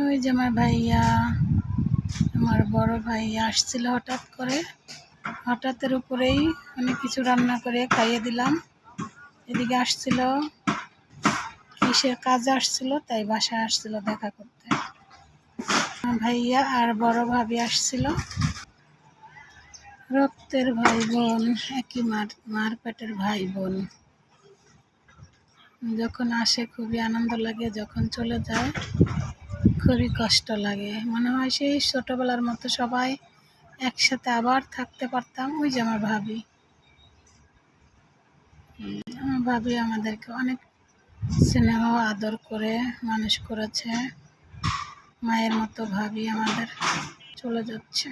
ওই যে আমার ভাইয়া, আমার বড় ভাইয়া আসছিল হঠাৎ করে, হঠাৎের উপরেই অনেক কিছু রান্না করে খাইয়ে দিলাম। এদিকে আসছিল, কিসের কাজে আসছিল, তাই বাসায় আসছিল দেখা করতে। ভাইয়া আর বড় ভাবি আসছিল, রক্তের ভাই বোন, একই মার পেটের ভাই বোন। যখন আসে খুবই আনন্দ লাগে, যখন চলে যায় খুবই কষ্ট লাগে। মনে হয় সেই ছোটবেলার মতো সবাই একসাথে আবার থাকতে পারতাম। ওই যে আমার ভাবি, আমার ভাবি আমাদেরকে অনেক স্নেহ আদর করে মানুষ করেছে। মায়ের মতো ভাবি আমাদের চলে যাচ্ছে।